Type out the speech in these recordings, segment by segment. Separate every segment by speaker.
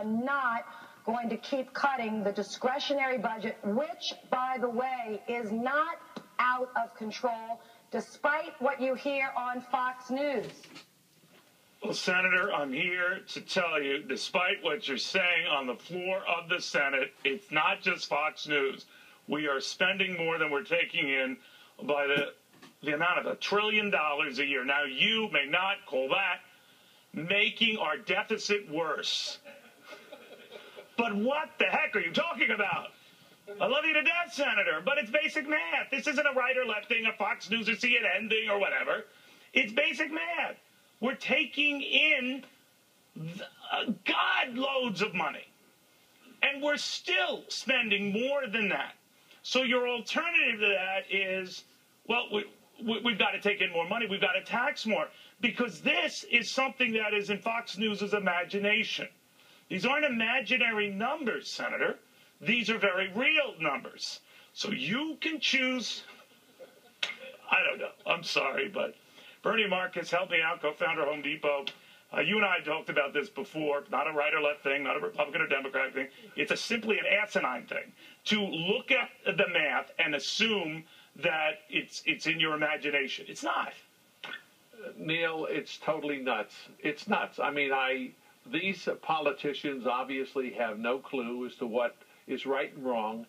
Speaker 1: not going to keep cutting the discretionary budget, which, by the way, is not out of control, despite what you hear on Fox News.
Speaker 2: Well, Senator, I'm here to tell you, despite what you're saying on the floor of the Senate, it's not just Fox News. We are spending more than we're taking in by the amount of $1 trillion a year. Now, you may not call that making our deficit worse. But what the heck are you talking about? I love you to death, Senator, but it's basic math. This isn't a right or left thing, a Fox News or CNN thing or whatever. It's basic math. We're taking in God loads of money, and we're still spending more than that. So your alternative to that is, well, we've got to take in more money. We've got to tax more, because this is something that is in Fox News' imagination. These aren't imaginary numbers, Senator. These are very real numbers. So you can choose. I don't know. I'm sorry, but Bernie Marcus, help me out, co-founder of Home Depot. You and I talked about this before. Not a right or left thing, not a Republican or Democrat thing. It's simply an asinine thing to look at the math and assume that it's in your imagination. It's not.
Speaker 3: Neil, it's totally nuts. It's nuts. I mean, these politicians obviously have no clue as to what is right and wrong.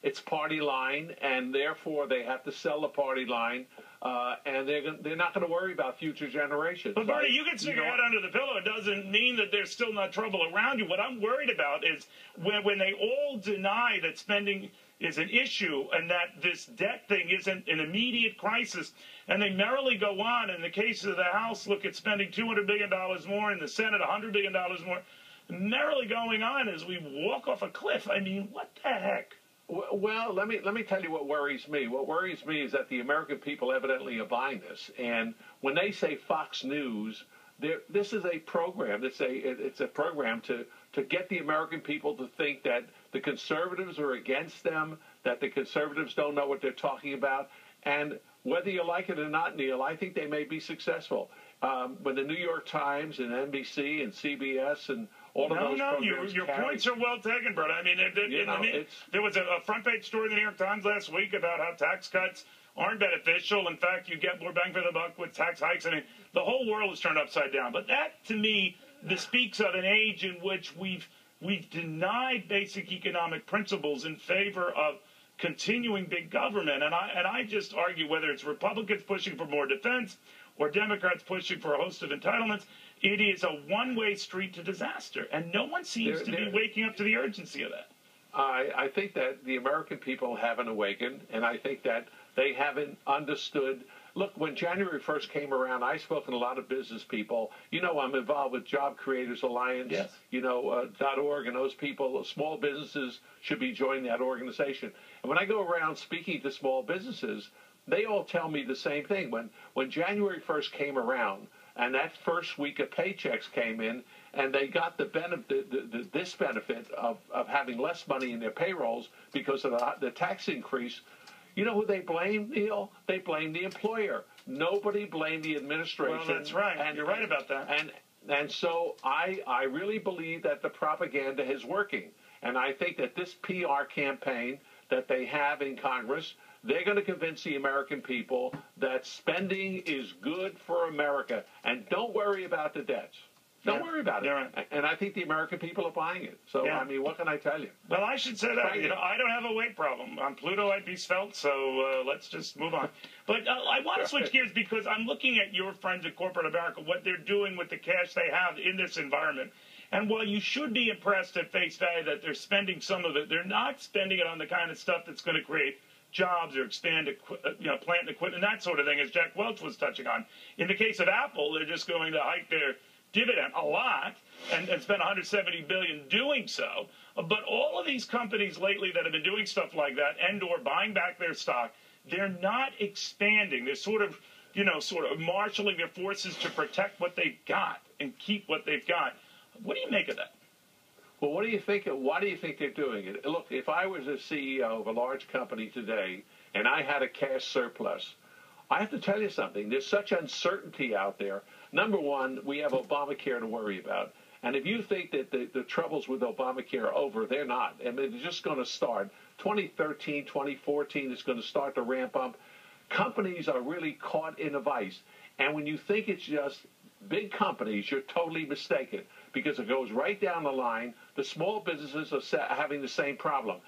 Speaker 3: It's party line, and therefore they have to sell the party line, and they're not going to worry about future generations.
Speaker 2: But Bernie, you can stick your head under the pillow. It doesn't mean that there's still not trouble around you. What I'm worried about is when they all deny that spending is an issue and that this debt thing isn't an immediate crisis, and they merrily go on. In the case of the House, look at spending $200 billion more, in the Senate, $100 billion more, merrily going on as we walk off a cliff. I mean, what the heck?
Speaker 3: Well, let me tell you what worries me. What worries me is that the American people evidently are buying this. And when they say Fox News, this is a program. It's a program to get the American people to think that the conservatives are against them, that the conservatives don't know what they're talking about. And whether you like it or not, Neil, I think they may be successful. When the New York Times and NBC and CBS and all of those programs
Speaker 2: your points are well taken, Bert. I mean, there was a front-page story in the New York Times last week about how tax cuts aren't beneficial. In fact, you get more bang for the buck with tax hikes. I mean, the whole world is turned upside down. But that, to me, this speaks of an age in which we've denied basic economic principles in favor of continuing big government. And I just argue, whether it's Republicans pushing for more defense or Democrats pushing for a host of entitlements, it is a one-way street to disaster. And no one seems to be waking up to the urgency of that.
Speaker 3: I think that the American people haven't awakened, and I think that they haven't understood. Look, when January 1st came around, I spoke to a lot of business people. You know, I'm involved with Job Creators Alliance,
Speaker 2: yes.
Speaker 3: .org, and those people, small businesses should be joining that organization. And when I go around speaking to small businesses, they all tell me the same thing. When January 1st came around, and that first week of paychecks came in, and they got the benefit, this benefit of having less money in their payrolls because of the tax increase, you know who they blame, Neil? They blame the employer. Nobody blamed the administration.
Speaker 2: Well, that's right. And you're right about that.
Speaker 3: And so I really believe that the propaganda is working. And I think that this PR campaign that they have in Congress, they're going to convince the American people that spending is good for America. And don't worry about the debts. Don't worry about it.
Speaker 2: Right.
Speaker 3: And I think the American people are buying it. So, I mean, what can I tell you?
Speaker 2: Well, I should say that. I don't have a weight problem. On Pluto, I'd be svelte, so let's just move on. But I want to switch gears because I'm looking at your friends at corporate America, what they're doing with the cash they have in this environment. And while you should be impressed at face value that they're spending some of it, they're not spending it on the kind of stuff that's going to create jobs or expand plant and equipment, that sort of thing, as Jack Welch was touching on. In the case of Apple, they're just going to hike their dividend a lot and spend $170 billion doing so. But all of these companies lately that have been doing stuff like that and or buying back their stock, they're not expanding. They're sort of marshaling their forces to protect what they've got and keep what they've got. What do you make of that?
Speaker 3: Well, what do you think? Why do you think they're doing it? Look, if I was a CEO of a large company today and I had a cash surplus, I have to tell you something. There's such uncertainty out there. Number one, we have Obamacare to worry about. And if you think that the troubles with Obamacare are over, they're not. I mean, it's just going to start. 2013, 2014 is going to start to ramp up. Companies are really caught in a vice. And when you think it's just big companies, you're totally mistaken, because it goes right down the line. The small businesses are having the same problem.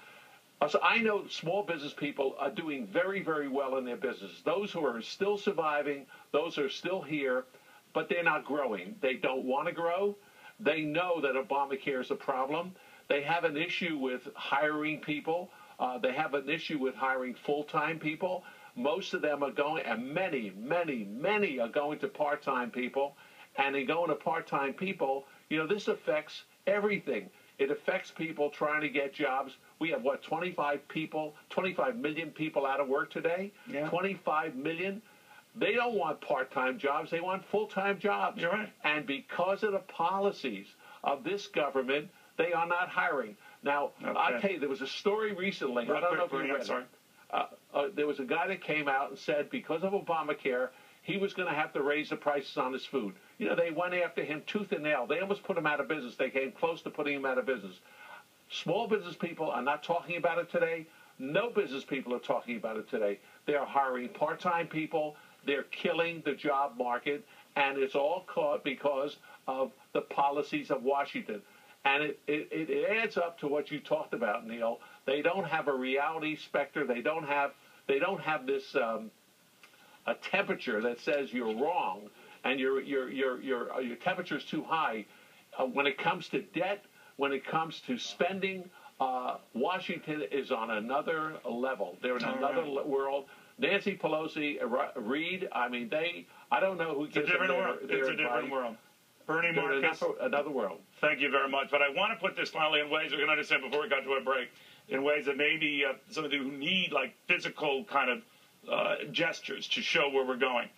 Speaker 3: So I know small business people are doing very, very well in their business. Those who are still surviving, those who are still here, but they're not growing. They don't want to grow. They know that Obamacare is a problem. They have an issue with hiring people. They have an issue with hiring full-time people. Most of them are going, and many, many, many are going to part-time people. And in going to part-time people, you know, this affects everything. It affects people trying to get jobs. We have, 25 million people out of work today?
Speaker 2: Yeah.
Speaker 3: 25 million? They don't want part-time jobs. They want full-time jobs.
Speaker 2: You're right.
Speaker 3: And because of the policies of this government, they are not hiring. Now,
Speaker 2: Okay.
Speaker 3: I'll tell you, there was a story recently. I don't know if you read it.
Speaker 2: Sorry.
Speaker 3: There was a guy that came out and said because of Obamacare, he was going to have to raise the prices on his food. You know, they went after him tooth and nail. They almost put him out of business. They came close to putting him out of business. Small business people are not talking about it today. No business people are talking about it today. They are hiring part-time people. They're killing the job market, and it's all caught because of the policies of Washington. And it adds up to what you talked about, Neil. They don't have a reality specter. They don't have this a temperature that says you're wrong and your temperature is too high. When it comes to debt, when it comes to spending, Washington is on another level. They're in another world. Nancy Pelosi, Reid, I mean, I don't know who gives them
Speaker 2: It's a different world. Bernie Marcus.
Speaker 3: Another world.
Speaker 2: Thank you very much. But I want to put this finally in ways we can understand before we got to a break, in ways that maybe some of you who need like physical kind of gestures to show where we're going.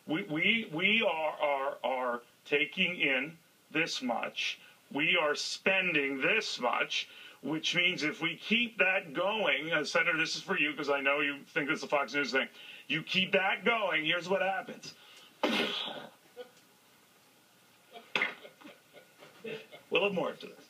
Speaker 2: We are taking in this much. We are spending this much, which means if we keep that going, Senator, this is for you because I know you think it's a Fox News thing. You keep that going, here's what happens. We'll have more after this.